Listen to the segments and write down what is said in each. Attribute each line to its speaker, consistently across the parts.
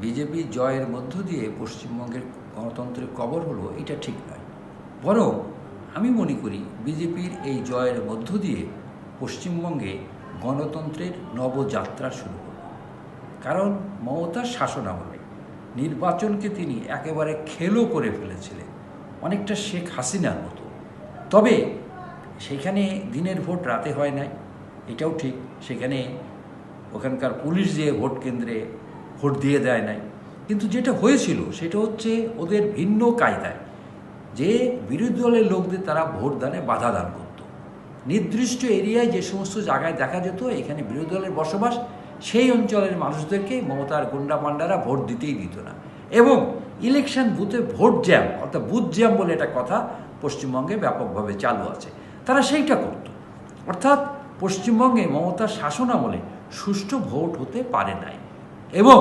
Speaker 1: BJP জয়ের মধ্য দিয়ে পশ্চিমবঙ্গের গণতন্ত্রের কবর হলো, এটা ঠিক নয়। বরং আমি মনে করি বিজেপির এই জয়ের মধ্য দিয়ে পশ্চিমবঙ্গে গণতন্ত্রের নবযাত্রা শুরু হলো। কারণ মমতার শাসনামলে নির্বাচনকে তিনি একেবারে খেলো করে ফেলেছিলেন, অনেকটা শেখ হাসিনার মতো। তবে সেখানে দিনের ভোট রাতে হয় নাই, এটাও ঠিক। সেখানে ওখানকার পুলিশ দিয়ে ভোট কেন্দ্রে ভোট দিয়ে দেয় নাই। কিন্তু যেটা হয়েছিল সেটা হচ্ছে ওদের ভিন্ন কায়দায়, যে বিরোধী দলের লোকদের তারা ভোট দানে বাধা দান করত। নির্দিষ্ট এরিয়ায় যে সমস্ত জায়গায় দেখা যেত এখানে বিরোধী দলের বসবাস, সেই অঞ্চলের মানুষদেরকে মমতার গুন্ডা পান্ডারা ভোট দিতেই দিত না। এবং ইলেকশন বুথে ভোট জ্যাম, অর্থাৎ বুথ জ্যাম বলে একটা কথা পশ্চিমবঙ্গে ব্যাপকভাবে চালু আছে, তারা সেইটা করত। অর্থাৎ পশ্চিমবঙ্গে মমতার শাসনামলে সুষ্ঠু ভোট হতে পারে নাই এবং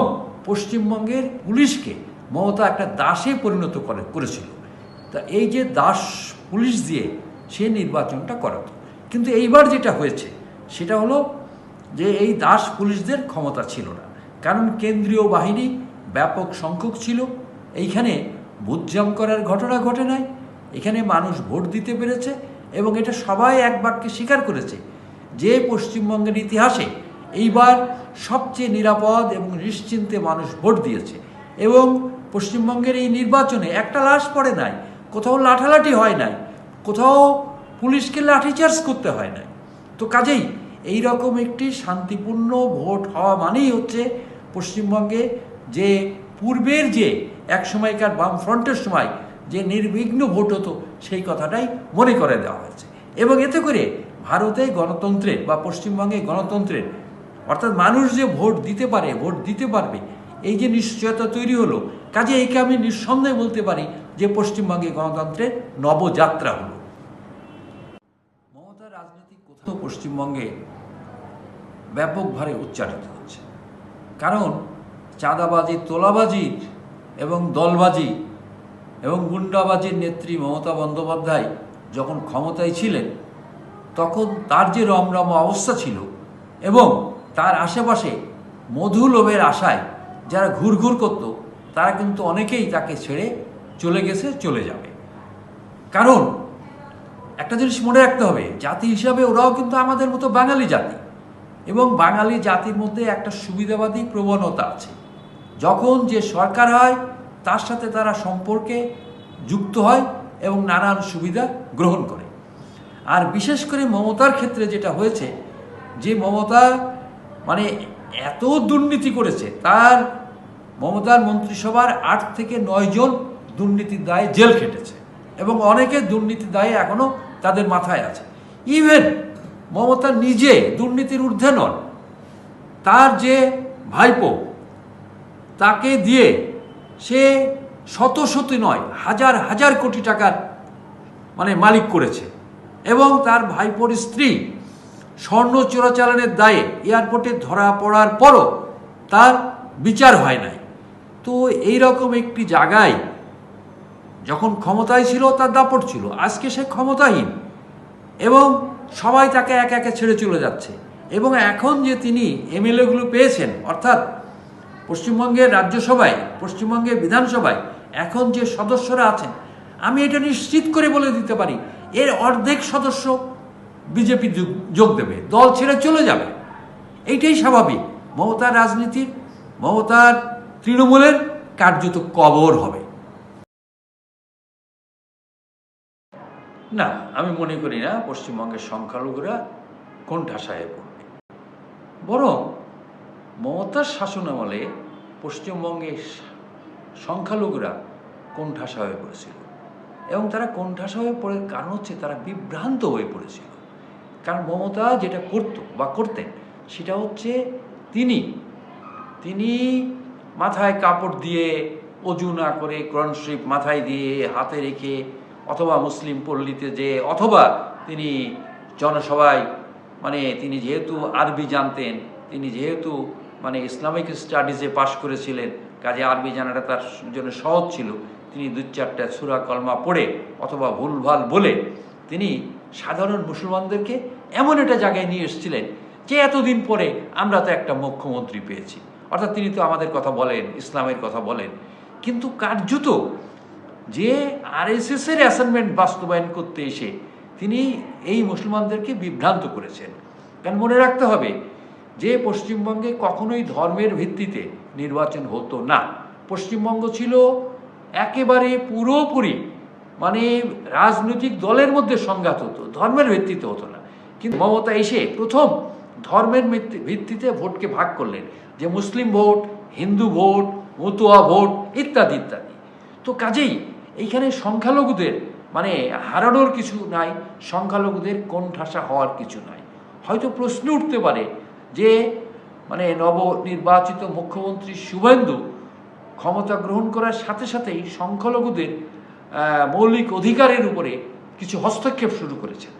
Speaker 1: পশ্চিমবঙ্গের পুলিশকে মমতা একটা দাসে পরিণত করেছিল। তা এই যে দাস পুলিশ দিয়ে সে নির্বাচনটা করাতো। কিন্তু এইবার যেটা হয়েছে সেটা হলো যে এই দাস পুলিশদের ক্ষমতা ছিল না, কারণ কেন্দ্রীয় বাহিনী ব্যাপক সংখ্যক ছিল। এইখানে বুথজাম করার ঘটনা ঘটে নাই, এখানে মানুষ ভোট দিতে পেরেছে এবং এটা সবাই এক বাক্যে স্বীকার করেছে যে পশ্চিমবঙ্গের ইতিহাসে এইবার সবচেয়ে নিরাপদ এবং নিশ্চিন্তে মানুষ ভোট দিয়েছে। এবং পশ্চিমবঙ্গের এই নির্বাচনে একটা লাশ পড়ে নাই, কোথাও লাঠালাঠি হয় নাই, কোথাও পুলিশকে লাঠিচার্জ করতে হয় নাই। তো কাজেই এই রকম একটি শান্তিপূর্ণ ভোট হওয়া মানেই হচ্ছে পশ্চিমবঙ্গে যে পূর্বের যে এক সময়কার বামফ্রন্টের সময় যে নির্বিঘ্ন ভোট হতো সেই কথাটাই মনে করে দেওয়া হয়েছে। এবং এতে করে ভারতে গণতন্ত্রের বা পশ্চিমবঙ্গে গণতন্ত্রের, অর্থাৎ মানুষ যে ভোট দিতে পারে, ভোট দিতে পারবে, এই যে নিশ্চয়তা তৈরি হলো, কাজে একে আমি নিঃসন্দেহে বলতে পারি যে পশ্চিমবঙ্গে গণতন্ত্রের নবযাত্রা হলো। মমতার রাজনৈতিক কোথাও পশ্চিমবঙ্গে ব্যাপকভাবে উচ্চারিত হচ্ছে, কারণ চাঁদাবাজি, তোলাবাজির এবং দলবাজি এবং গুন্ডাবাজির নেত্রী মমতা বন্দ্যোপাধ্যায় যখন ক্ষমতায় ছিলেন তখন তার যে রমরম অবস্থা ছিল এবং তার আশেপাশে মধু লোভের আশায় যারা ঘুরঘুর করত তারা কিন্তু অনেকেই তাকে ছেড়ে চলে গেছে, চলে যাবে। কারণ একটা জিনিস মনে রাখতে হবে, জাতি হিসাবে ওরাও কিন্তু আমাদের মতো বাঙালি জাতি এবং বাঙালি জাতির মধ্যে একটা সুবিধাবাদী প্রবণতা আছে। যখন যে সরকার হয় তার সাথে তারা সম্পর্কে যুক্ত হয় এবং নানান সুবিধা গ্রহণ করে। আর বিশেষ করে মমতার ক্ষেত্রে যেটা হয়েছে যে মমতা মানে এত দুর্নীতি করেছে, তার মমতার মন্ত্রিসভার 8 থেকে 9 জন দুর্নীতির দায়ে জেল খেটেছে এবং অনেকে দুর্নীতির দায়ে এখনও তাদের মাথায় আছে। ইভেন মমতা নিজে দুর্নীতির ঊর্ধ্বে নন, তার যে ভাইপো তাকে দিয়ে সে শত নয়, হাজার হাজার কোটি টাকার মালিক করেছে এবং তার ভাইপোর স্ত্রী স্বর্ণ চোরাচালানের দায়ে এয়ারপোর্টে ধরা পড়ার পরও তার বিচার হয় নাই। তো এই রকম একটি জায়গায় যখন ক্ষমতায় ছিল তার দাপট ছিল, আজকে সে ক্ষমতাহীন এবং সবাই তাকে একে একে ছেড়ে চলে যাচ্ছে। এবং এখন যে তিনি এমএলএগুলো পেয়েছেন, অর্থাৎ পশ্চিমবঙ্গের রাজ্যসভায়, পশ্চিমবঙ্গের বিধানসভায় এখন যে সদস্যরা আছেন, আমি এটা নিশ্চিত করে বলে দিতে পারি এর অর্ধেক সদস্য বিজেপি যোগ দেবে, দল ছেড়ে চলে যাবে। এইটাই স্বাভাবিক। মমতার রাজনীতির, মমতার তৃণমূলের কার্যত কবর হবে না। আমি মনে করি না পশ্চিমবঙ্গের সংখ্যালঘুরা কোণঠাসায় পড়বে, বরং মমতার শাসনামলে পশ্চিমবঙ্গের সংখ্যালঘুরা কোণঠাসা হয়ে পড়েছিল এবং তারা কোণঠাসা হয়ে পড়ার কারণ হচ্ছে তারা বিভ্রান্ত হয়ে পড়েছিল। কারণ মমতা যেটা করতো বা করতেন সেটা হচ্ছে তিনি মাথায় কাপড় দিয়ে, অজু না করে কোরআন শরীফ মাথায় দিয়ে হাতে রেখে, অথবা মুসলিম পল্লীতে যে, অথবা তিনি জনসভায় তিনি যেহেতু আরবি জানতেন, তিনি যেহেতু ইসলামিক স্টাডিজে পাশ করেছিলেন, কাজে আরবি জানাটা তার জন্য সহজ ছিল, তিনি 2-4টা সূরা কলমা পড়ে অথবা ভুলভাল বলে তিনি সাধারণ মুসলমানদেরকে এমন একটা জায়গায় নিয়ে এসেছিলেন যে এতদিন পরে আমরা তো একটা মুখ্যমন্ত্রী পেয়েছি, অর্থাৎ তিনি তো আমাদের কথা বলেন, ইসলামের কথা বলেন, কিন্তু কার্যত যে আরএসএসের অ্যাসাইনমেন্ট বাস্তবায়ন করতে এসে তিনি এই মুসলমানদেরকে বিভ্রান্ত করেছেন। কারণ মনে রাখতে হবে যে পশ্চিমবঙ্গে কখনোই ধর্মের ভিত্তিতে নির্বাচন হতো না। পশ্চিমবঙ্গ ছিল একেবারে পুরোপুরি মানে রাজনৈতিক দলের মধ্যে সংঘাত হতো, ধর্মের ভিত্তিতে হতো না। কিন্তু মমতা এসে প্রথম ধর্মের ভিত্তিতে ভোটকে ভাগ করলেন, যে মুসলিম ভোট, হিন্দু ভোট, মতুয়া ভোট ইত্যাদি ইত্যাদি। তো কাজেই এইখানে সংখ্যালঘুদের মানে হারানোর কিছু নাই, সংখ্যালঘুদের কোণঠাসা হওয়ার কিছু নাই। হয়তো প্রশ্ন উঠতে পারে যে মানে নবনির্বাচিত মুখ্যমন্ত্রী শুভেন্দু ক্ষমতা গ্রহণ করার সাথে সাথেই সংখ্যালঘুদের মৌলিক অধিকারের উপরে কিছু হস্তক্ষেপ শুরু করেছেন।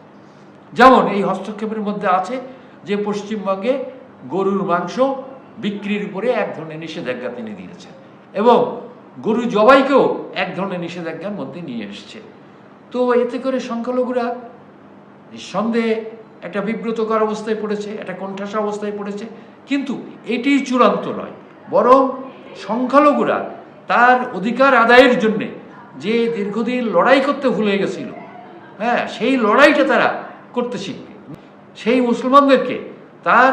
Speaker 1: যেমন এই হস্তক্ষেপের মধ্যে আছে যে পশ্চিমবঙ্গে গরুর মাংস বিক্রির উপরে এক ধরনের নিষেধাজ্ঞা তিনি দিয়েছেন এবং গরু জবাইকেও এক ধরনের নিষেধাজ্ঞার মধ্যে নিয়ে এসছে। তো এতে করে সংখ্যালঘুরা নিঃসন্দেহে একটা বিব্রতকর অবস্থায় পড়েছে, একটা কোণঠাসা অবস্থায় পড়েছে। কিন্তু এটি চূড়ান্ত নয়, বরং সংখ্যালঘুরা তার অধিকার আদায়ের জন্যে যে দীর্ঘদিন লড়াই করতে ভুলে গেছিল, হ্যাঁ, সেই লড়াইটা তারা করতে শিখবে। সেই মুসলমানদেরকে তার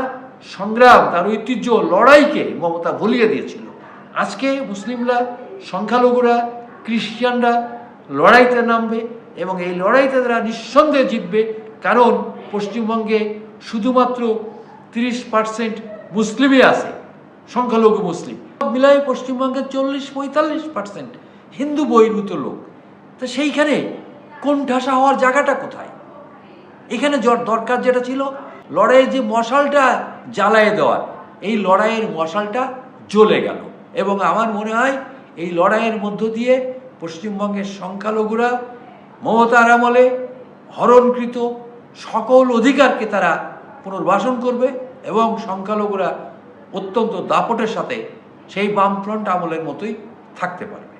Speaker 1: সংগ্রাম, তার ঐতিহ্য, লড়াইকে মমতা ভুলিয়ে দিয়েছিল। আজকে মুসলিমরা, সংখ্যালঘুরা, খ্রিস্টানরা লড়াইতে নামবে এবং এই লড়াইতে তারা নিঃসন্দেহে জিতবে। কারণ পশ্চিমবঙ্গে শুধুমাত্র 30% মুসলিমই আছে, সংখ্যালঘু মুসলিম মিলাই পশ্চিমবঙ্গে 40-45% হিন্দু বহির্ভূত লোক। তো সেইখানে কোণঠাসা হওয়ার জায়গাটা কোথায়? এখানে দরকার যেটা ছিল লড়াইয়ের যে মশালটা জ্বালায় দেওয়ার, এই লড়াইয়ের মশালটা জ্বলে গেল এবং আমার মনে হয় এই লড়াইয়ের মধ্য দিয়ে পশ্চিমবঙ্গের সংখ্যালঘুরা মমতার আমলে হরণকৃত সকল অধিকারকে তারা পুনর্বাসন করবে এবং সংখ্যালঘুরা অত্যন্ত দাপটের সাথে সেই বামফ্রন্ট আমলের মতোই থাকতে পারবে।